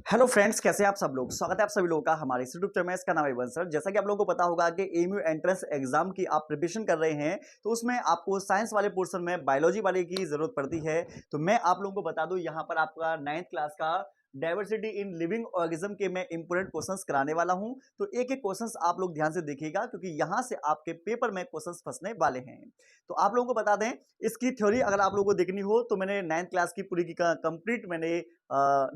Hello friends, कैसे हैं आप सब लोग। स्वागत है आप सभी लोगों का हमारे इस यूट्यूब चैनल में। इसका नाम है वंश सर। जैसा कि आप लोगों को पता होगा कि एमयू एंट्रेंस एग्जाम की आप प्रिपरेशन कर रहे हैं, तो उसमें आपको साइंस वाले पोर्शन में बायोलॉजी वाले की जरूरत पड़ती है। तो मैं आप लोगों को बता दूं, यहाँ पर आपका 9th क्लास का डाइवर्सिटी इन लिविंग ऑर्गेनिज्म के मैं इंपोर्टेंट क्वेश्चंस कराने वाला हूं। तो एक एक क्वेश्चंस आप लोग ध्यान से देखिएगा, क्योंकि यहां से आपके पेपर में क्वेश्चंस फंसने वाले हैं। तो आप लोगों को बता दें, इसकी थ्योरी अगर आप लोगों को देखनी हो तो मैंने 9th क्लास की पूरी की कंप्लीट मैंने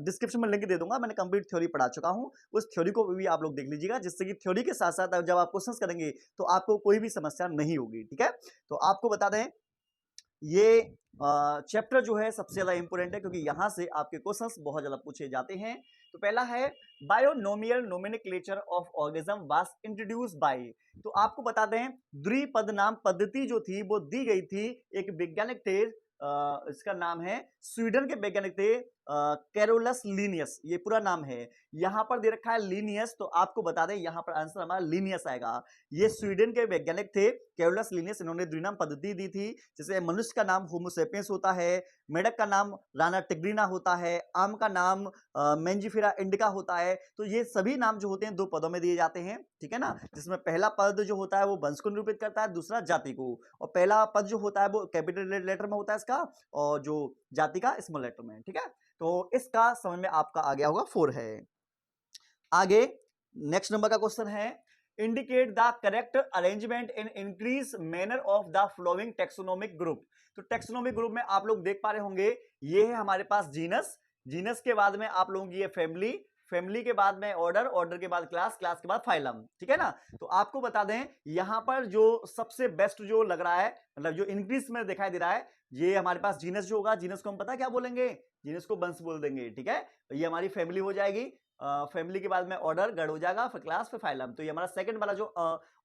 डिस्क्रिप्शन में लिंक दे दूंगा। मैंने कंप्लीट थ्योरी पढ़ा चुका हूं, उस थ्योरी को भी आप लोग देख लीजिएगा, जिससे कि थ्योरी के साथ साथ जब आप क्वेश्चंस करेंगे तो आपको कोई भी समस्या नहीं होगी। ठीक है, तो आपको बता दें, ये चैप्टर जो है सबसे ज्यादा इंपोर्टेंट है, क्योंकि यहां से आपके क्वेश्चंस बहुत ज्यादा पूछे जाते हैं। तो पहला है, binomial nomenclature of organism was introduce by. तो आपको बता दें, द्विपद नाम पद्धति जो थी वो दी गई थी। एक वैज्ञानिक थे, इसका नाम है, स्वीडन के वैज्ञानिक थे कैरोलस लीनियस, ये पूरा नाम है। यहां पर दे रखा है लीनियस, तो आपको बता दें यहां पर आंसर हमारा लीनियस आएगा। ये स्वीडन के वैज्ञानिक थे कैरोलस लीनियस। इन्होंने द्विनाम पद्धति दी थी। जैसे मनुष्य का नाम होमोसेपियंस होता है, मेढक का नाम राना टिग्रिना होता है, आम का नाम मेंजिफेरा इंडिका होता है। तो ये सभी नाम जो होते हैं दो पदों में दिए जाते हैं। ठीक है ना, जिसमें पहला पद जो होता है वो वंश को निरूपित करता है, दूसरा जाति को। और पहला पद जो होता है वो कैपिटल लेटर में होता है इसका, और जो जाति का स्मॉल लेटर में। ठीक है, तो इसका समझ में आपका आ गया होगा 4 है। आगे नेक्स्ट नंबर का क्वेश्चन है, indicate the correct arrangement in increase manner of the flowing taxonomic group. तो टेक्सोनोमिक ग्रुप में आप लोग देख पा रहे होंगे, ये है हमारे पास जीनस, जीनस के बाद में आप लोगों की ये फैमिली, फैमिली के बाद में ऑर्डर, ऑर्डर के बाद क्लास, क्लास के बाद फाइलम। ठीक है ना, तो आपको बता दें यहां पर जो सबसे बेस्ट जो लग रहा है, मतलब जो इंक्रीज में दिखाई दे रहा है, ये हमारे पास जीनस जो होगा, जीनस को हम पता क्या बोलेंगे, जीनस को वंश बोल देंगे। ठीक है, तो ये हमारी फैमिली हो जाएगी। फैमिली के बाद में ऑर्डर, गढ़ हो जाएगा, फिर क्लास, फिर फाइलम। तो ये हमारा सेकंड वाला जो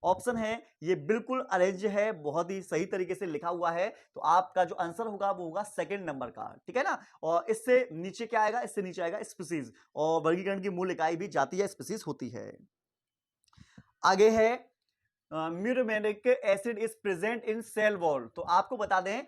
ऑप्शन है, ये बिल्कुल अरेंज है, बहुत ही सही तरीके से लिखा हुआ है। तो आपका जो आंसर होगा वो होगा सेकंड नंबर का। ठीक है ना, और इससे नीचे क्या आएगा, इससे नीचे आएगा स्पीसीज, और वर्गीकरण की मूल इकाई भी जाति या स्पीसीज होती है। आगे है, muramic acid is present in cell wall. तो आपको बता दें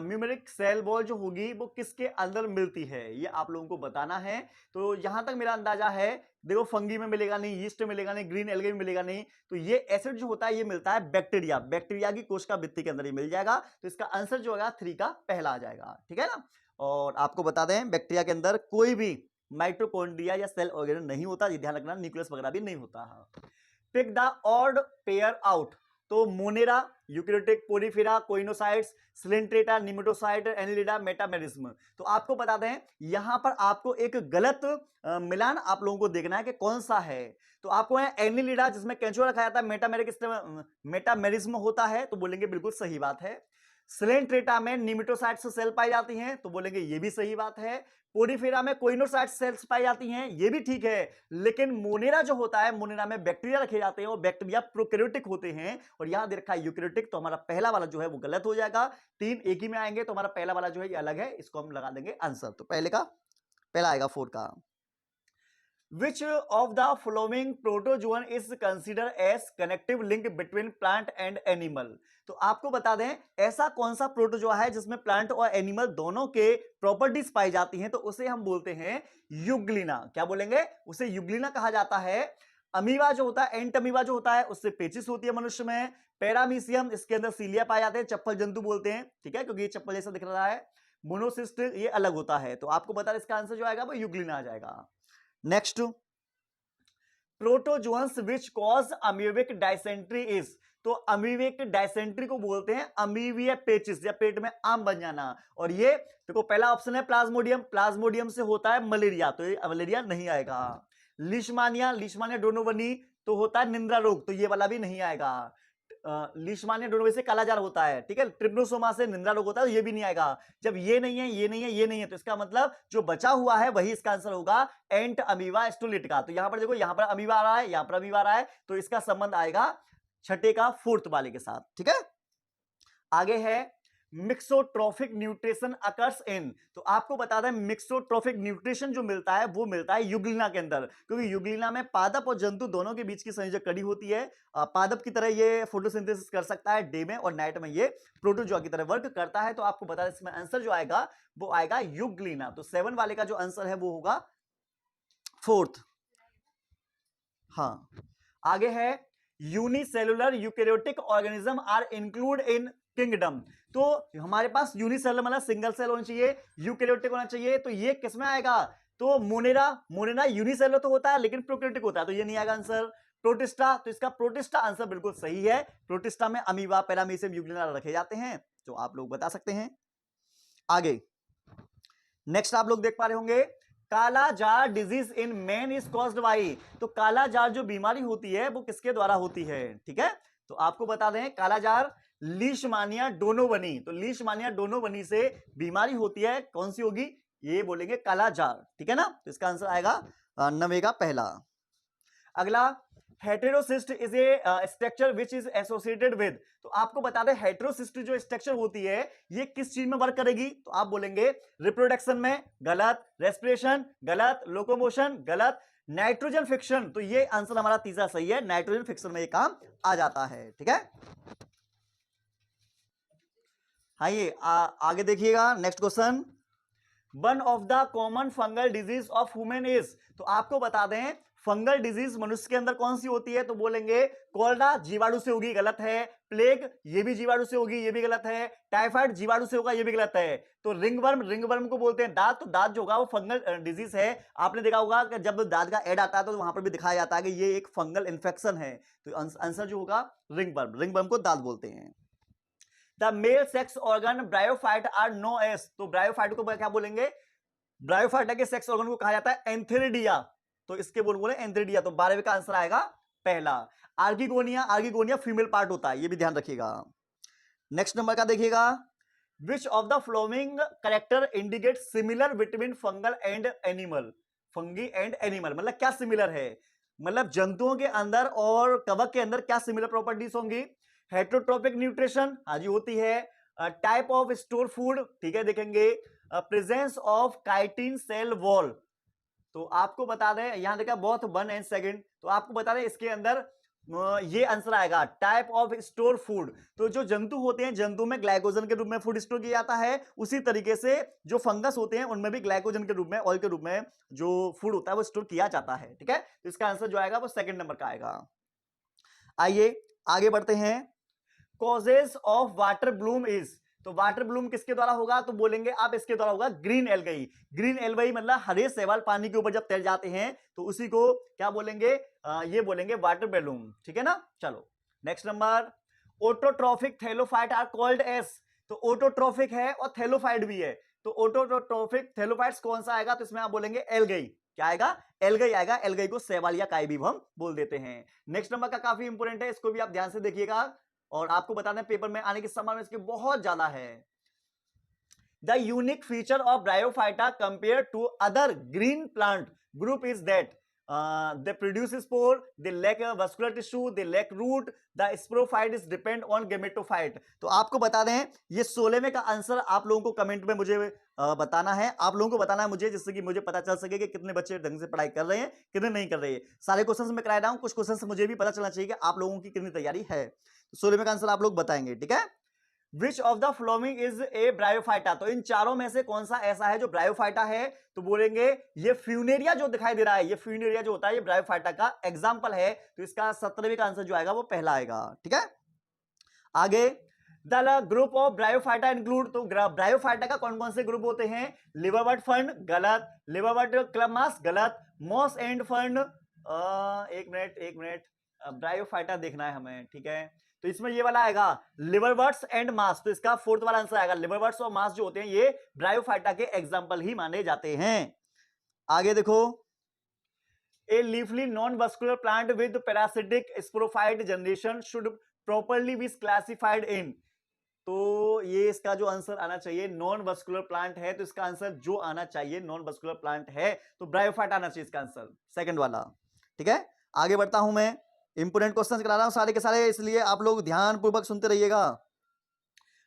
म्यूमेरिक सेल वॉल जो होगी वो किसके अंदर मिलती है, ये आप लोगों को बताना है। तो यहां तक मेरा अंदाजा है, देखो फंगी में मिलेगा नहीं, यीस्ट में मिलेगा नहीं, ग्रीन एल्गे में मिलेगा नहीं। तो ये एसिड जो होता है ये मिलता है बैक्टीरिया, बैक्टीरिया की कोशिका भित्ति के अंदर ही मिल जाएगा। तो इसका आंसर जो होगा 3 का पहला आ जाएगा। ठीक है ना, और आपको बता दें बैक्टीरिया के अंदर कोई भी माइटोकॉन्ड्रिया या सेल ऑर्गेनल नहीं होता, ये ध्यान रखना, न्यूक्लियस वगैरह भी नहीं होता। Pick the odd pair out. तो Monera, eukaryotic, Porifera, coenocytes, Coelenterata, nematocyte, Annelida, metamerism. तो आपको बता दें यहां पर आपको एक गलत मिलान आप लोगों को देखना है कि कौन सा है। तो आपको है एनिलिडा, जिसमें केंचुआ रखा जाता है, मेटामेरिज्म होता है, तो बोलेंगे बिल्कुल सही बात है। सिलेंट्रेटा में निमेटोसाइट्स सेल पाई जाती हैं, तो बोलेंगे ये भी सही बात है। पोरीफेरा में कोइनोसाइट्स सेल्स पाई जाती हैं, ये भी ठीक है। लेकिन मोनेरा जो होता है, मोनेरा में बैक्टीरिया रखे जाते हैं, और बैक्टीरिया प्रोकैरियोटिक होते हैं, और यहां दे रखा है यूकैरियोटिक। तो हमारा पहला वाला जो है वो गलत हो जाएगा। 3 एक ही में आएंगे, तो हमारा पहला वाला जो है ये अलग है, इसको हम लगा देंगे आंसर। तो पहले का पहला आएगा 4 का। Which of the following protozoan is considered as connective link between plant and animal? तो आपको बता दें ऐसा कौन सा प्रोटोजोआ है जिसमें प्लांट और एनिमल दोनों के प्रॉपर्टीज पाई जाती हैं, तो उसे हम बोलते हैं युग्लिना। क्या बोलेंगे, उसे युग्लिना कहा जाता है। अमीबा जो होता है, एंट अमीबा जो होता है, उससे पेचिस होती है मनुष्य में। पैरामीशियम, इसके अंदर सीलिया पाए जाते हैं, चप्पल जंतु बोलते हैं। ठीक है, क्योंकि ये चप्पल जैसा दिख रहा है। मोनोसिस्ट ये अलग होता है। तो आपको बता दें इसका आंसर जो आएगा वो युग्लिना आ जाएगा। Next, protozoans which cause amoebic dysentery is. तो अमीबिक डायसेंट्री को बोलते हैं अमीबिया पेचिस, या पेट में आम बन जाना। और ये देखो पहला ऑप्शन है प्लाज्मोडियम, प्लाज्मोडियम से होता है मलेरिया, तो ये मलेरिया नहीं आएगा। लीशमानिया, लीशमानिया डोनोवनी तो होता है निंद्रा रोग, तो ये वाला भी नहीं आएगा। लीशमानिया डोनोवनी से कालाजार होता है। ठीक है, ट्रिप्नोसोमा से निंद्रा रोग होता है, तो ये भी नहीं आएगा। जब ये नहीं है, ये नहीं है, ये नहीं है, तो इसका मतलब जो बचा हुआ है वही इसका आंसर होगा, एंट अमीबा स्टोलिटिका। तो यहां पर देखो, यहां पर अमीबा आ रहा है, यहां पर अमीबा आ रहा है, तो इसका संबंध आएगा छठे का 4th वाले के साथ। ठीक है, आगे है मिक्सोट्रोफिक न्यूट्रिशन अकर्स इन। तो आपको बता दें मिक्सोट्रोफिक न्यूट्रिशन जो मिलता है वो मिलता है युग्लिना के अंदर, क्योंकि युग्लिना में पादप और जंतु दोनों के बीच की संयोजक कड़ी होती है। पादप की तरह ये फोटोसिंथेसिस कर सकता है डे में, और नाइट में ये प्रोटोजोआ की तरह वर्क करता है। तो आपको बता दें इसमें आंसर जो आएगा वो आएगा युग्लिना। तो 7 वाले का जो आंसर है वो होगा फोर्थ, हाँ आगे है unicellular eukaryotic organism are include in kingdom. तो हमारे पास यूनिसेलुलर मतलब सिंगल सेल होना चाहिए, यूकैरियोटिक होना चाहिए, तो ये किसमें आएगा? तो मोनेरा, मोनेरा यूनिसेलुलर तो होता है लेकिन प्रोकैरियोटिक होता है, तो ये नहीं आएगा आंसर। प्रोटिस्टा, तो इसका प्रोटिस्टा आंसर बिल्कुल सही है। प्रोटिस्टा में अमीबा, पैरामीशियम, यूग्लिना रखे जाते हैं, तो आप लोग बता सकते हैं। आगे नेक्स्ट आप लोग देख पा रहे होंगे, काला jar disease in man is caused by. तो काला जार जो बीमारी होती है वो किसके द्वारा होती है? ठीक है, तो आपको बता दें काला जार लीशमानिया डोनोवनी, तो लीशमानिया डोनोवनी से बीमारी होती है, कौन सी होगी? ये बोलेंगे काला जार, ठीक है ना। तो इसका आंसर आएगा 90 का पहला। अगला, heterocyst is a structure which is associated with. तो आपको बता दें हेटेरोसिस्ट जो स्ट्रक्चर होती है ये किस चीज में वर्क करेगी? तो आप बोलेंगे रिप्रोडक्शन में, गलत। रेस्पिरेशन, गलत। लोकोमोशन, गलत। नाइट्रोजन फिक्शन, तो ये आंसर हमारा तीसरा सही है, नाइट्रोजन फिक्शन में ये काम आ जाता है, ठीक है। हाँ ये आगे देखिएगा next question, one of the common fungal disease of human is. तो आपको बता दें फंगल डिजीज मनुष्य के अंदर कौन सी होती है? तो बोलेंगे कोलेरा जीवाणु से होगी, गलत है। प्लेग, ये भी जीवाणु से होगी, ये भी गलत है। टाइफाइड जीवाणु से होगा, ये भी गलत है। तो रिंगवर्म, रिंगवर्म को बोलते हैं दांत, तो दांत जो होगा वो फंगल डिजीज है। आपने देखा होगा कि जब दांत का एड आता है तो वहां पर भी दिखाया जाता है कि ये एक फंगल इन्फेक्शन है, तो आंसर जो होगा रिंगवर्म, रिंगवर्म को दांत बोलते हैं। The male sex organ bryophyte are known as. तो ब्रायोफाइट को क्या बोलेंगे? ब्रायोफाइटा के सेक्स ऑर्गन को कहा जाता है एंथेरिडिया, तो इसके बोले एंथेरिडिया, तो 12वें का आंसर आएगा पहला। आर्गिगोनिया, आर्गिगोनिया फीमेल पार्ट होता है, ये भी ध्यान रखिएगा। नेक्स्ट नंबर का देखिएगा, which of the flowing character indicate similar between fungal and animal. Fungi and animal मतलब क्या सिमिलर है? मतलब जंतुओं के अंदर और कवक के अंदर क्या सिमिलर प्रॉपर्टीज होंगी? हेट्रोट्रोपिक न्यूट्रिशन, हाँ जी होती है। टाइप ऑफ स्टोर फूड, ठीक है देखेंगे। Presence of chitin cell wall, तो आपको बता दें यहां देखा बोथ 1 एंड 2, तो आपको बता दें इसके अंदर ये आंसर आएगा टाइप ऑफ स्टोर फूड। तो जो जंतु होते हैं, जंतु में ग्लाइकोजन के रूप में फूड स्टोर किया जाता है, उसी तरीके से जो फंगस होते हैं उनमें भी ग्लाइकोजन के रूप में, ऑयल के रूप में जो फूड होता है वो स्टोर किया जाता है, ठीक है। तो इसका आंसर जो आएगा वो 2 नंबर का आएगा। आइए आगे बढ़ते हैं, causes of water Bloom is. तो वाटर ब्लूम किसके द्वारा होगा? तो बोलेंगे आप इसके द्वारा होगा ग्रीन एल्गी। ग्रीन एल्गी मतलब हरे शैवाल पानी के ऊपर जब तैर जाते हैं तो उसी को क्या बोलेंगे? ये बोलेंगे वाटर ब्लूम, ठीक है ना। चलो next number, autotrophic thallophyte are called as. तो ऑटोट्रॉफिक है और थैलोफाइट भी है, तो ऑटोट्रॉफिक थैलोफाइट्स कौन सा आएगा? तो इसमें आप बोलेंगे एल्गी। क्या आएगा? एल्गी आएगा। एल्गी को शैवाल या काई भी हम बोल देते हैं। नेक्स्ट नंबर का काफी इंपोर्टेंट है, इसको भी आप ध्यान से देखिएगा और आपको बता दें पेपर में आने की संभावना इसकी बहुत ज्यादा है। The unique feature of bryophyta compare to other green plant group is that they produce spore, they lack vascular tissue, they lack root, the sporophyte is depend on gametophyte। तो आपको बता दें ये 16वें का आंसर आप लोगों को कमेंट में मुझे बताना है, आप लोगों को बताना है मुझे, जिससे कि मुझे पता चल सके कि कितने बच्चे ढंग से पढ़ाई कर रहे हैं, कितने नहीं कर रहे हैं। सारे क्वेश्चंस मैं करा रहा हूं, कुछ क्वेश्चंस मुझे भी पता चलना चाहिए कि आप लोगों की कितनी तैयारी है। तो 16वें का आंसर आप लोग बताएंगे, ठीक है। Which of the following is a bryophyta. तो इन चारों में से कौन सा ऐसा है जो ब्रायोफाइटा है? तो बोलेंगे ये फ्यूनेरिया जो दिखाई दे रहा है, ये फ्यूनेरिया जो होता है ये ब्रायोफाइटा का एग्जाम्पल है, तो इसका 17वें का आंसर जो आएगा वो पहला आएगा, ठीक है। आगे, the group of bryophyta include. तो ब्रायोफाइटा का कौन कौन से ग्रुप होते हैं? लिवरवर्ट फर्न, गलत। लिवरवर्ट क्लब मास, गलत। मॉस एंड फर्न, एक मिनट ब्रायोफाइटा देखना है हमें, ठीक है। तो इसमें ये वाला आएगा लिवरवर्ट्स एंड मास, तो इसका 4th वाला आंसर आएगा। लिवरवर्ट्स और मास जो होते हैं ये ब्रायोफाइटा के एग्जाम्पल ही माने जाते हैं। आगे देखो, a leafy non vascular plant with parasitic sporophyte generation should properly be classified in. तो ये इसका जो आंसर आना चाहिए, नॉन वस्कुलर प्लांट है तो इसका आंसर जो आना चाहिए नॉन वस्कुलर प्लांट है तो ब्रायोफाइटा आना चाहिए इसका आंसर, 2nd वाला, ठीक है। आगे बढ़ता हूं मैं, इंपोर्टेंट क्वेश्चंस करा रहा हूं सारे के सारे, इसलिए आप लोग ध्यान पूर्वक सुनते रहिएगा।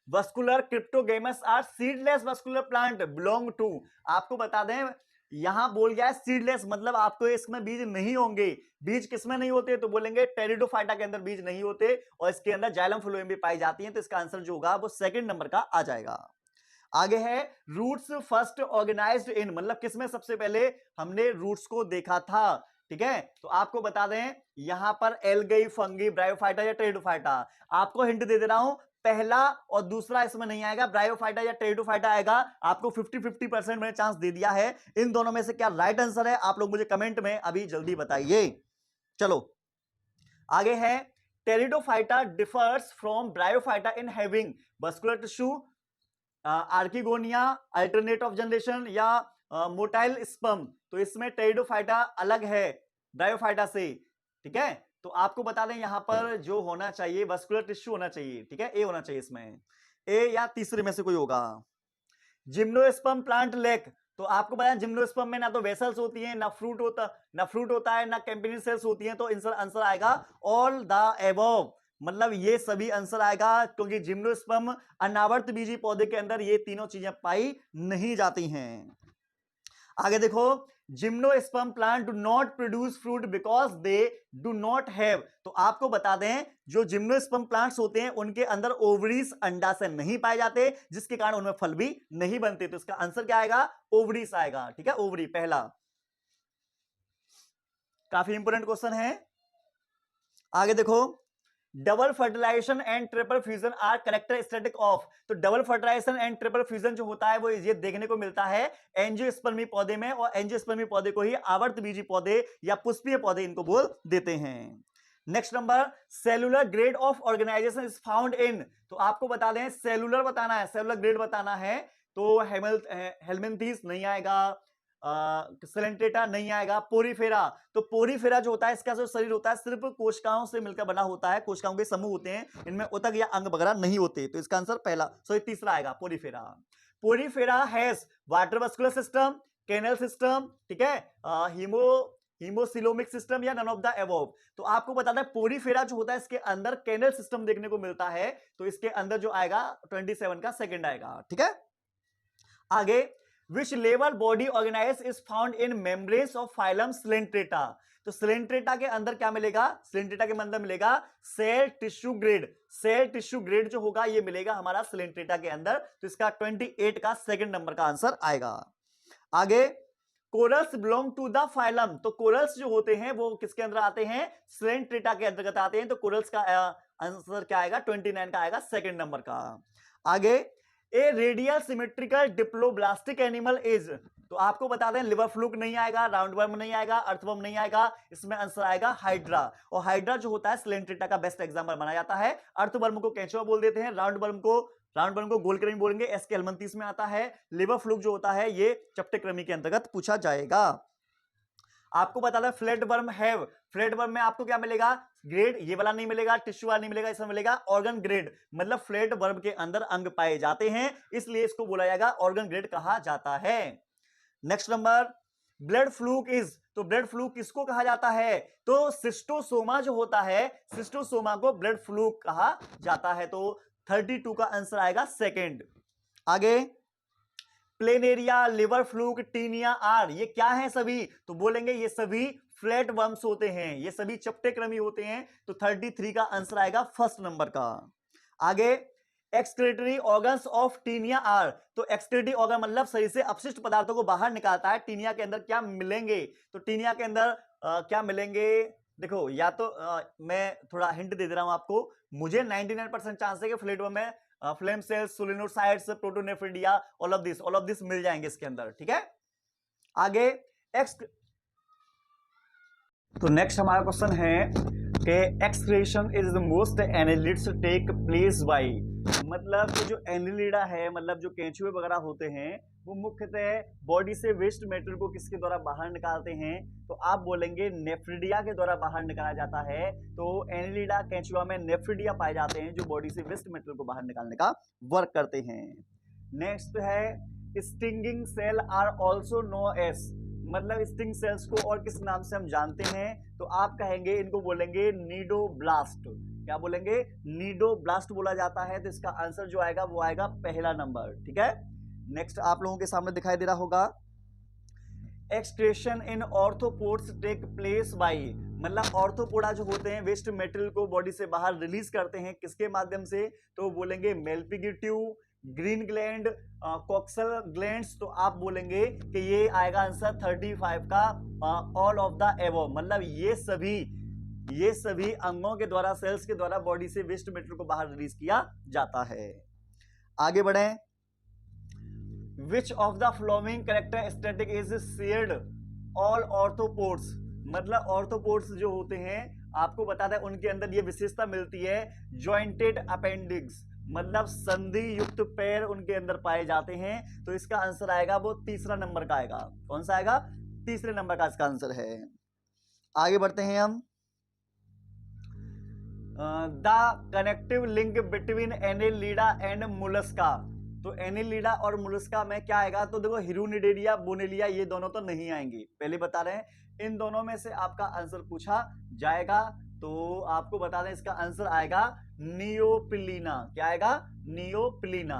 Vascular cryptogams are seedless vascular plant belong to. आपको बता दें यहां बोल गया है सीडलेस, मतलब आपको इसमें बीज नहीं होंगे। बीज किसमें नहीं होते? तो बोलेंगे टेरिडोफाइटा के अंदर बीज नहीं होते और इसके अंदर जाइलम फ्लोएम भी पाई जाती है, तो इसका आंसर जो होगा वो 2nd नंबर का आ जाएगा। आगे है रूट्स फर्स्ट ऑर्गेनाइज्ड इन, मतलब किसमें सबसे पहले हमने रूट्स को देखा था। ठीक है, तो आपको बता दें यहां पर एल्गी, फंगी, ब्रायोफाइटा या टेरिडोफाइटा। आपको हिंट दे रहा हूं, पहला और दूसरा इसमें नहीं आएगा, ब्रायोफाइटा या टेरिडोफाइटा आएगा। आपको 50-50% मैंने चांस दे दिया है। इन दोनों में से क्या राइट आंसर है, आप लोग मुझे कमेंट में अभी जल्दी बताइए। चलो आगे है, pteridophyta differs from bryophyta in having muscular tissue, archegonia, alternate of generation या मोटाइल स्पर्म। तो इसमें टेरिडोफाइटा अलग है ब्रायोफाइटा से। ठीक है, तो आपको बता दें यहां पर जो होना चाहिए वस्कुलर टिश्यू होना चाहिए। ठीक है, ए होना चाहिए इसमें, ए या तीसरे में से कोई होगा। जिम्नोस्पर्म प्लांट लेक, तो आपको बताया जिम्नोस्पर्म में ना तो वेसल्स होती हैं, ना फ्रूट होता है, ना कैम्पेनियन सेल्स होती हैं। तो आंसर आएगा ऑल द एबव, मतलब ये सभी आंसर आएगा, क्योंकि जिम्नोस्पर्म अनावर्त बीजी पौधे के अंदर ये तीनों चीजें पाई नहीं जाती हैं। आगे देखो, gymnosperm plant do not produce fruit because they do not have. तो आपको बता दें जो जिम्नोस्पर्म प्लांट्स होते हैं उनके अंदर ओवरीज अंडाशय नहीं पाए जाते, जिसके कारण उनमें फल भी नहीं बनते। तो इसका आंसर क्या आएगा, ओवरीज आएगा। ठीक है, ओवरी पहला, काफी इंपोर्टेंट क्वेश्चन है। आगे देखो, double fertilization and triple fusion are characteristic of. तो double fertilization and triple fusion जो होता है वो ये देखने को मिलता है एंजियोस्पर्मी पौधे में, और एंजियोस्पर्मी पौधे को ही आवर्त बीजी पौधे या पुष्पीय पौधे इनको बोल देते हैं। Next number, cellular grade of organization is found in. तो आपको बता दें सेलुलर बताना है, सेलुलर ग्रेड बताना है। तो हेलमिंथीस नहीं आएगा, सेलेंट्रेटा नहीं आएगा, पोरीफेरा। तो पोरीफेरा जो होता है इसका जो शरीर होता है सिर्फ कोशिकाओं से मिलकर बना होता है, कोशिकाओं के समूह होते हैं, इनमें ऊतक या अंग वगैरह नहीं होते। तो इसका आंसर पहला तीसरा आएगा, porifera. Porifera has water muscular system, canal system, ठीक है, हीमोसिलोमिक सिस्टम या नन ऑफ द अबव। तो आपको बता दें पोरीफेरा जो होता है इसके अंदर कैनल सिस्टम देखने को मिलता है। तो इसके अंदर जो आएगा 27 का सेकंड आएगा। ठीक है, आगे, which level body organise is found in membranes of phylum coelenterata. तो सिलेंट्रेटा के अंदर क्या मिलेगा, सिलेंट्रेटा के अंदर मिलेगा cell tissue grade. Cell tissue grade जो होगा ये मिलेगा हमारा सिलेंट्रेटा के अंदर। तो इसका 28 का सेकंड नंबर का आंसर आएगा। आगे, corals belong to the phylum. तो कोरल्स जो होते हैं वो किसके अंदर आते हैं, सिलेंट्रेटा के अंतर्गत आते हैं। तो कोरल्स का आंसर क्या आएगा, 29 का आएगा सेकंड नंबर का। आगे, a radial symmetrical diploblastic animal is. तो आपको बता दें लिवर फ्लूक नहीं आएगा, राउंड वर्म नहीं आएगा, अर्थवर्म नहीं आएगा, इसमें आंसर आएगा हाइड्रा। और हाइड्रा जो होता है सिलेंट्रेटा का बेस्ट एग्जांपल माना जाता है। अर्थवर्म को केंचुआ बोल देते हैं, राउंड वर्म को गोलक्रमी बोलेंगे, एसके हेलमिंथीस में आता है। लिवर फ्लूक जो होता है ये चपटेक्रमी के अंतर्गत पूछा जाएगा। आपको बता दें flat worm have, flat worm में आपको क्या मिलेगा, ग्रेड ये वाला नहीं मिलेगा, टिश्यू वाला नहीं मिलेगा, इसमें मिलेगा ऑर्गन ग्रेड। मतलब फ्लैट वर्म के अंदर अंग पाए जाते हैं, इसलिए इसको बोला जाएगा ऑर्गन ग्रेड कहा जाता है। Next number, blood fluke is. तो ब्लड फ्लूक किसको कहा जाता है, तो सिस्टोसोमा जो होता है, सिस्टोसोमा को ब्लड फ्लूक कहा जाता है। तो 32 का आंसर आएगा सेकेंड। आगे, planaria, liver fluke, taenia are, ये क्या है सभी, तो बोलेंगे ये सभी फ्लैट वर्म्स होते हैं, ये सभी चपटेक्रमी होते हैं। तो 33 का आंसर आएगा फर्स्ट नंबर का। आगे, excretory organs of taenia are. तो एक्सक्रीटरी ऑर्गन मतलब शरीर से अपशिष्ट पदार्थों को बाहर निकालता है। टीनिया के अंदर क्या मिलेंगे, तो टीनिया के अंदर क्या मिलेंगे, देखो या तो मैं थोड़ा हिंट दे रहा हूं आपको, मुझे 99% चांस है कि फ्लैट वर्म में flame cells, solenocytes, protonephridia, all of this मिल जाएंगे इसके अंदर। ठीक है, आगे तो नेक्स्ट हमारा क्वेश्चन है कि excretion is the most annelids take place by. मतलब जो एनालिडा है, मतलब जो केंचुए वगैरह होते हैं वो मुख्यतः बॉडी से वेस्ट मेटेरियल को किसके द्वारा बाहर निकालते हैं, तो आप बोलेंगे नेफ्रिडिया के द्वारा बाहर निकाला जाता है। तो एनालिडा केंचुआ में नेफ्रिडिया पाए जाते हैं जो बॉडी से वेस्ट मेटेरियल को बाहर निकालने का वर्क करते हैं। नेक्स्ट है, stinging cell are also known as. मतलब स्टिंग सेल्स को और किस नाम से हम जानते हैं, तो आप कहेंगे इनको बोलेंगे नीडोब्लास्ट। क्या बोलेंगे, नीडोब्लास्ट बोला जाता है। तो इसका आंसर जो आएगा वो आएगा पहला नंबर। ठीक है, नेक्स्ट आप लोगों के सामने दिखाई दे रहा होगा, excretion in arthropods take place by. मतलब ऑर्थोपोडा जो होते हैं वेस्ट मटेरियल को बॉडी से बाहर रिलीज करते हैं, किसके माध्यम से, तो बोलेंगे मेल्पिगिट्यू, ग्रीन ग्लैंड, कोक्सल ग्लैंड्स, तो आप बोलेंगे कि ये आएगा आंसर 35 का ऑल ऑफ द एबव, मतलब ये सभी अंगों के द्वारा, सेल्स के द्वारा बॉडी से वेस्ट मटेरियल को बाहर रिलीज किया जाता है। आगे बढ़ें। Which of the flowing characteristic is shared all arthropods, मतलब ऑर्थोपोड्स जो होते हैं आपको बता दें उनके अंदर ये विशेषता मिलती है जॉइंटेड अपेंडिक्स, मतलब संधि युक्त पैर उनके अंदर पाए जाते हैं। तो इसका आंसर आएगा वो तीसरा नंबर का आएगा। कौन सा आएगा? तीसरे नंबर का इसका आंसर है। आगे बढ़ते हैं हम। The connective link between Annelida and Mollusca, तो एनेलिडा और मोलस्का में क्या आएगा? तो देखो हिरुनिडेरिया, बोनेलिया, ये दोनों तो नहीं आएंगे, पहले बता रहे हैं। इन दोनों में से आपका आंसर पूछा जाएगा तो आपको बता दें इसका आंसर आएगा नियोपिलीना। क्या आएगा? नियोपिलीना।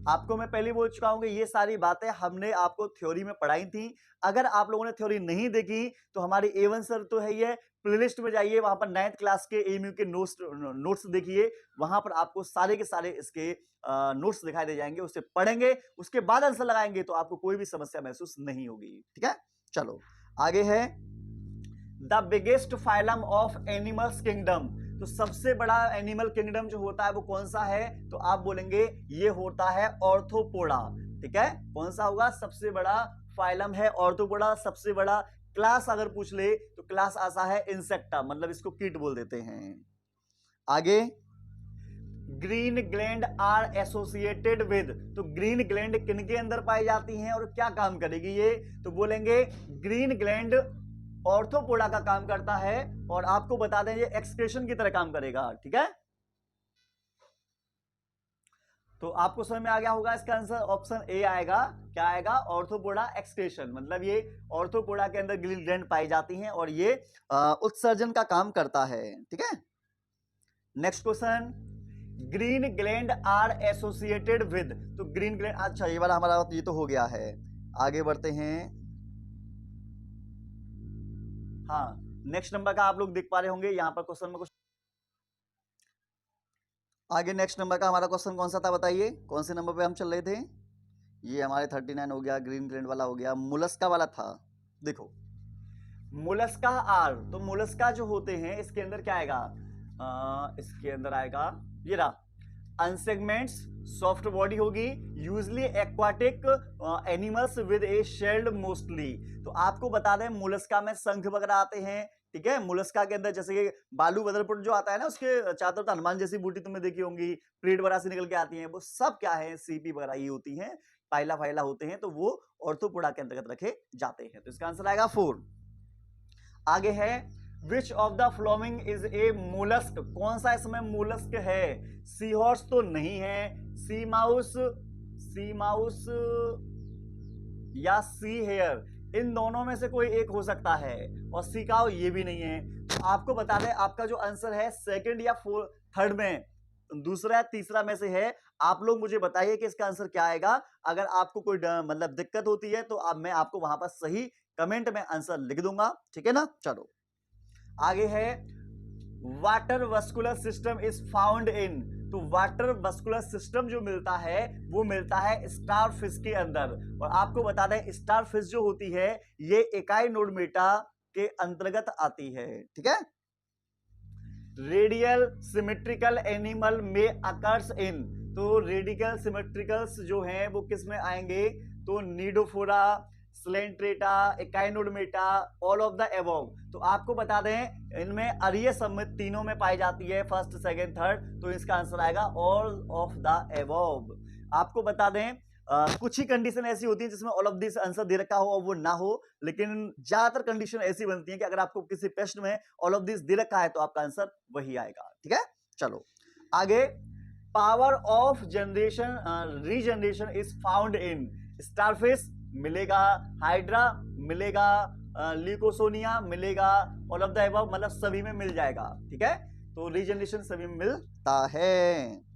आपको मैं पहले बोल चुका हूं कि ये सारी बातें हमने आपको थ्योरी में पढ़ाई थी। अगर आप लोगों ने थ्योरी नहीं देखी तो हमारी A1 सर तो है ये, प्लेलिस्ट में जाइए, वहां पर 9th क्लास के एएमयू के नोट्स देखिए, वहां पर आपको सारे के सारे इसके नोट्स दिखाई दे जाएंगे, उससे पढ़ेंगे, उसके बाद आंसर लगाएंगे तो आपको कोई भी समस्या महसूस नहीं होगी। ठीक है, चलो आगे है the biggest phylum of animals kingdom, तो सबसे बड़ा एनिमल किंगडम जो होता है वो कौन सा है? तो आप बोलेंगे ये होता है ऑर्थोपोडा। ठीक है, कौन सा होगा? सबसे बड़ा फाइलम है ऑर्थोपोडा। सबसे बड़ा क्लास अगर पूछ ले तो क्लास आसा है इंसेक्टा, मतलब इसको कीट बोल देते हैं। आगे green gland are associated with, तो ग्रीन ग्लैंड किनके अंदर पाई जाती हैं और क्या काम करेगी ये? तो बोलेंगे ग्रीन ग्लैंड ऑर्थोपोडा का काम करता है और आपको बता दें ये एक्सक्रीशन की तरह काम करेगा। ठीक है, तो आपको समझ में आ गया होगा इसका आंसर ऑप्शन ए आएगा। क्या आएगा? ऑर्थोपोडा एक्सक्रीशन, मतलब ये ऑर्थोपोडा के अंदर ग्रीन ग्लैंड पाई जाती हैं और ये उत्सर्जन का काम करता है। ठीक है, next question, green gland are associated with, तो ग्रीन ग्लैंड, अच्छा ये वाला हमारा ये तो हो गया है। आगे बढ़ते हैं। हाँ, नेक्स्ट नंबर का आप लोग देख पा रहे होंगे यहाँ पर क्वेश्चन में कुछ आगे। नेक्स्ट नंबर का हमारा क्वेश्चन कौन सा था बताइए? कौन से नंबर पे हम चल रहे थे? ये हमारे 39 हो गया, ग्रीन ग्लैंड वाला हो गया, मोलस्का वाला था। देखो मोलस्का आर, तो मोलस्का जो होते हैं इसके अंदर क्या आएगा? इसके अंदर आएगा ये रहा अनसेगमेंट्स, सॉफ्ट बॉडी होगी, usually aquatic animals with A shelled mostly. तो आपको बता दें मोलस्का में शंख वगैरह आते हैं। ठीक है, मोलस्का के अंदर जैसे कि बालू बदरपुर जो आता है ना, उसके चारों तरफ हनुमान जैसी बूटी तुमने देखी होंगी, प्लेट वगैरह से निकल के आती हैं, वो सब क्या है? सीपी वगैरह ही होती हैं, पाइला फाइला होते हैं, तो वो ऑर्थोपोडा के अंतर्गत रखे जाते हैं। तो इसका आंसर आएगा 4। आगे है which of the following is a mollusc, कौन सा इसमें मोलस्क है? सी हॉर्स तो नहीं है, सी माउस या सी हेयर, इन दोनों में से कोई एक हो सकता है, और सी काउ ये भी नहीं है। तो आपको बता दें आपका जो आंसर है सेकंड या थर्ड में, दूसरा या तीसरा में से है। आप लोग मुझे बताइए कि इसका आंसर क्या आएगा। अगर आपको कोई मतलब दिक्कत होती है तो अब मैं आपको वहां पर सही कमेंट में आंसर लिख दूंगा। ठीक है ना, चलो आगे है water vascular system is found in, तो वाटर वस्कुलर सिस्टम जो मिलता है वो मिलता है स्टारफिश के अंदर। और आपको बता दें स्टारफिश जो होती है ये एकाइनोडर्मेटा के अंतर्गत आती है। ठीक है, रेडियल सिमेट्रिकल एनिमल में अकर्स इन, तो रेडिकल सिमेट्रिकल्स जो हैं वो किस में आएंगे? तो Ctenophora, Coelenterata, Echinodermata, all of the above. तो आपको बता दें इनमें अरिय समित तीनों में पाई जाती है, फर्स्ट सेकंड थर्ड, तो इसका आंसर आएगा ऑल ऑफ द एबव। आपको बता दें कुछ ही कंडीशन ऐसी होती है जिसमें ऑल ऑफ दिस आंसर दे रखा हो और वो ना हो, लेकिन ज्यादातर कंडीशन ऐसी बनती है कि अगर आपको किसी प्रश्न में ऑल ऑफ दिस दे रखा है तो आपका आंसर वही आएगा। ठीक है, चलो आगे। Power of generation regeneration is found in, starfish मिलेगा, हाइड्रा मिलेगा, ल्यूकोसोनिया मिलेगा, ऑल ऑफ द अबव, मतलब सभी में मिल जाएगा। ठीक है, तो रीजनरेशन सभी में मिलता है।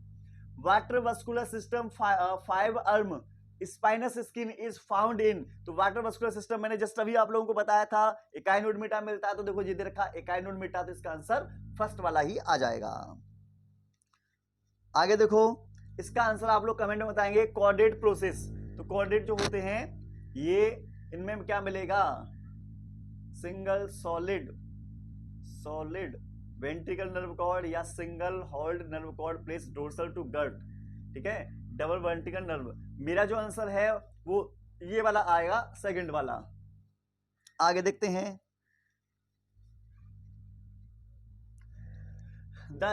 Water vascular system 5 arm spinous skin is found in, तो वाटर वस्कुलर सिस्टम मैंने जस्ट अभी आप लोगों को बताया था एकाइनोडर्मेटा मिलता है, तो देखो ये दे रखा एकाइनोडर्मेटा, तो इसका आंसर फर्स्ट वाला ही आ जाएगा। आगे देखो इसका आंसर आप लोग कमेंट में बताएंगे। कोऑर्डिनेट प्रोसेस, तो कोऑर्डिनेट जो होते हैं ये, इनमें क्या मिलेगा, single solid ventral nerve cord या single hollow nerve cord placed dorsal to gut, ठीक है, डबल वेंट्रिकल नर्व। मेरा जो आंसर है वो ये वाला आएगा, सेकंड वाला। आगे देखते हैं, the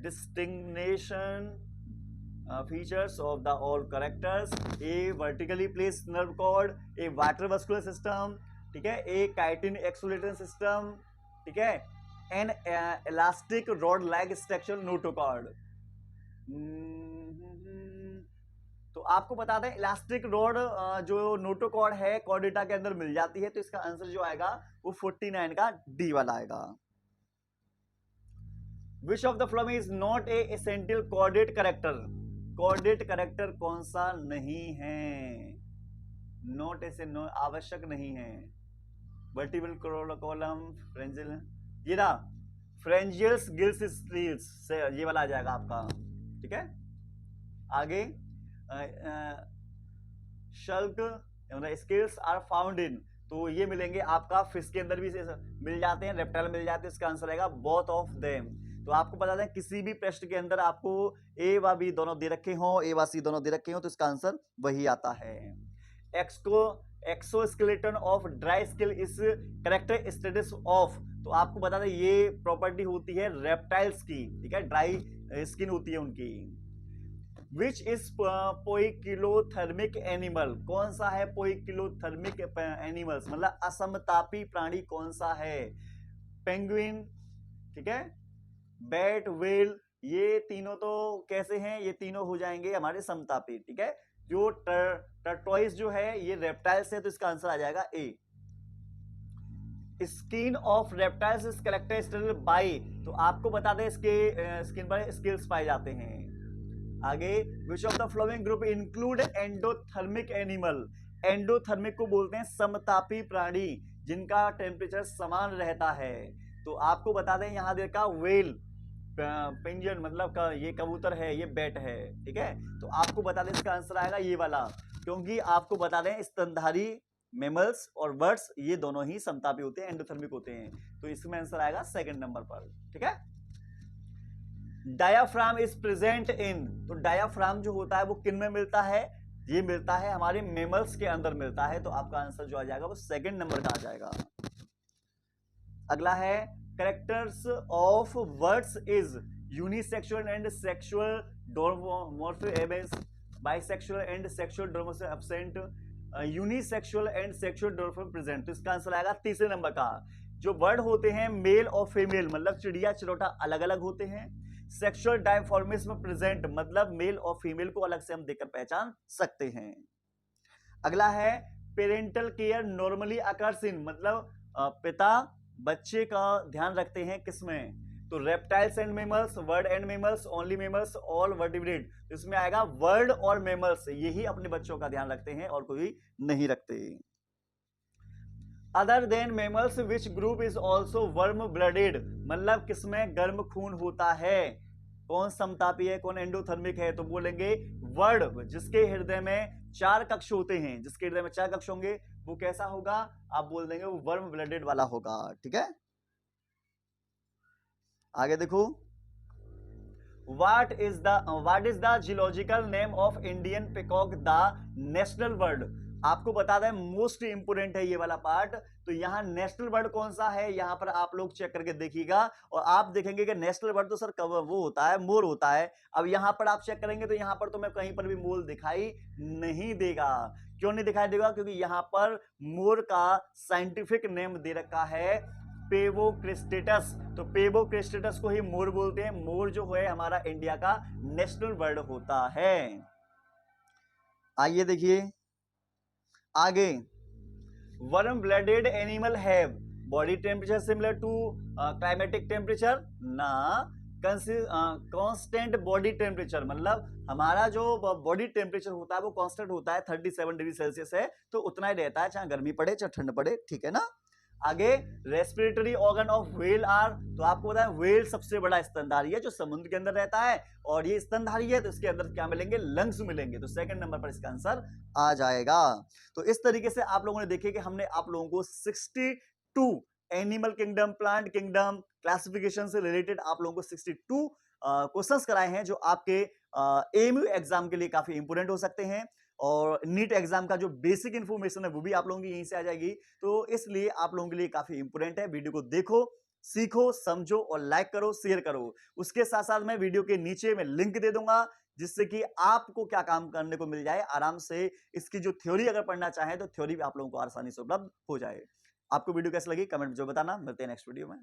डिस्टिंग्नेशन features of the all characters, a vertically placed nerve cord, a vascular system, ठीक है, a chitin exfoliation system, ठीक है, an elastic rod like structure notochord। तो आपको बता दें इलास्टिक रॉड जो नोटोकॉर्ड है कॉर्डेटा के अंदर मिल जाती है, तो इसका आंसर जो आएगा वो 49 का डी वाला आएगा। Which of the following is not a essential coordinate character? Coordinate character कौन सा नहीं है? नोट ऐसे नो आवश्यक नहीं है। वर्टिब्रल कॉलम, फ्रेंजियल, ये ना फ्रेंजियल्स गिल्स स्टील्स से ये वाला आ जाएगा आपका, ठीक है। आगे शल्क स्किल्स आर फाउंड इन, तो ये मिलेंगे आपका फिश के अंदर भी मिल जाते हैं, रेप्टाइल मिल जाते हैं। इसका आंसर आएगा बोथ ऑफ देम। तो आपको बता दें किसी भी प्रश्न के अंदर आपको ए व बी दोनों दे रखे हो, ए व सी दोनों दे रखे हो, तो इसका आंसर वही आता है। Exoskeleton of dry skill is characteristics of, तो आपको बता दें ये प्रॉपर्टी होती है रेप्टाइल्स की, ठीक है, ड्राई स्किन होती है उनकी। विच इज पोइकिलोथर्मिक एनिमल, कौन सा है पोइकिलोथर्मिक एनिमल्स, मतलब असमतापी प्राणी कौन सा है? पेंगुइन, ठीक है, बैट, व्हेल, ये तीनों तो कैसे हैं, ये तीनों हो जाएंगे हमारे समतापी, ठीक है। जो टर्टोइज जो है ये रेप्टाइल्स है, तो इसका आंसर आ जाएगा A. Skin of reptiles is characterized by, तो आपको बता दें इसके स्किन पर स्किल्स पाए जाते हैं। आगे which of the following group include endothermic animal, endothermic को बोलते हैं समतापी प्राणी जिनका टेम्परेचर समान रहता है। तो आपको बता दें यहां देखा व्हेल, पिंजन मतलब ये कबूतर है, ये बैट है, ठीक है। तो आपको बता दें इसका आंसर आएगा ये वाला, क्योंकि आपको बता दें स्तनधारी मैमल्स और बर्ड्स ये दोनों ही समतापी होते हैं, एंडोथर्मिक होते हैं, तो इसमें आंसर आएगा सेकंड नंबर पर, ठीक है। डायाफ्राम इज प्रेजेंट इन, तो डायाफ्राम जो होता है वो किन में मिलता है? ये मिलता है हमारे मैमल्स के अंदर मिलता है, तो आपका आंसर जो आ जाएगा वो सेकंड नंबर का आ जाएगा। अगला है characters of birds is unisexual and sexual dimorphism, bisexual and sexual dimorphism absent, unisexual and sexual dimorphism present, तो इसका आंसर आएगा तीसरे नंबर का। जो वर्ड होते हैं मेल और फीमेल, मतलब चिड़िया चिरोटा अलग अलग होते हैं। सेक्सुअल डायफॉर्मिज्म प्रेजेंट, मतलब मेल और फीमेल को अलग से हम देखकर पहचान सकते हैं। अगला है parental care normally occurs in, मतलब पिता बच्चे का ध्यान रखते हैं किसमें? तो reptiles and mammals, word and mammals, only mammals, all vertebrate, इसमें आएगा वर्ड और मेमल्स, यही अपने बच्चों का ध्यान रखते हैं और कोई नहीं रखते। Other than mammals which group is also worm blooded, मतलब किसमें गर्म खून होता है? कौन समतापी है, कौन एंडोथर्मिक है? तो बोलेंगे वर्ड, जिसके हृदय में 4 कक्ष होते हैं, जिसके हृदय में 4 कक्ष होंगे वो कैसा होगा? आप बोल देंगे वो वर्म ब्लडेड वाला होगा, ठीक है। आगे देखो, what is the geological name of Indian peacock, the national bird? आपको बता दें मोस्ट इंपोर्टेंट है ये वाला पार्ट। तो यहाँ नेशनल बर्ड कौन सा है, यहाँ पर आप लोग चेक करके देखिएगा और आप देखेंगे कि नेशनल बर्ड तो सर कब वो होता है, मोर होता है। अब यहाँ पर आप चेक करेंगे तो यहाँ पर तो मैं कहीं पर भी मोर दिखाई नहीं देगा। क्यों नहीं दिखाई देगा? क्योंकि यहाँ पर मोर का साइंटिफिक नेम दे रखा है पेवोक्रिस्टेटस, तो पेवोक्रिस्टेटस को ही मोर बोलते हैं। मोर जो है हमारा इंडिया का नेशनल बर्ड होता है। आइए देखिए आगे, warm blooded animal have body temperature similar to climatic temperature, ना कांस्टेंट बॉडी टेम्परेचर, मतलब हमारा जो बॉडी टेम्परेचर होता है वो कांस्टेंट होता है, 37 डिग्री सेल्सियस है, तो उतना ही रहता है चाहे गर्मी पड़े चाहे ठंड पड़े, ठीक है ना। आगे respiratory organ of whale are, तो आपको पता है व्हेल सबसे बड़ा स्तनधारी है जो समुद्र के अंदर रहता है, और ये स्तनधारी है तो इसके अंदर क्या मिलेंगे, लंग्स मिलेंगे। तो सेकंड नंबर पर इसका आंसर आ जाएगा। तो इस तरीके से आप लोगों ने देखे कि हमने आप लोगों को 62 animal kingdom, plant kingdom classification से रिलेटेड आप लोगों को 62 क्वेश्चंस कराए हैं जो आपके एएमयू एग्जाम के लिए काफी इंपोर्टेंट हो सकते हैं, और नीट एग्जाम का जो बेसिक इंफॉर्मेशन है वो भी आप लोगों की यहीं से आ जाएगी। तो इसलिए आप लोगों के लिए काफी इंपोर्टेंट है। वीडियो को देखो, सीखो, समझो और लाइक करो, शेयर करो। उसके साथ साथ मैं वीडियो के नीचे में लिंक दे दूंगा जिससे कि आपको क्या काम करने को मिल जाए आराम से। इसकी जो थ्योरी अगर पढ़ना चाहें तो थ्योरी भी आप लोगों को आसानी से उपलब्ध हो जाए। आपको वीडियो कैसी लगी कमेंट में जो बताना। मिलते हैं नेक्स्ट वीडियो में।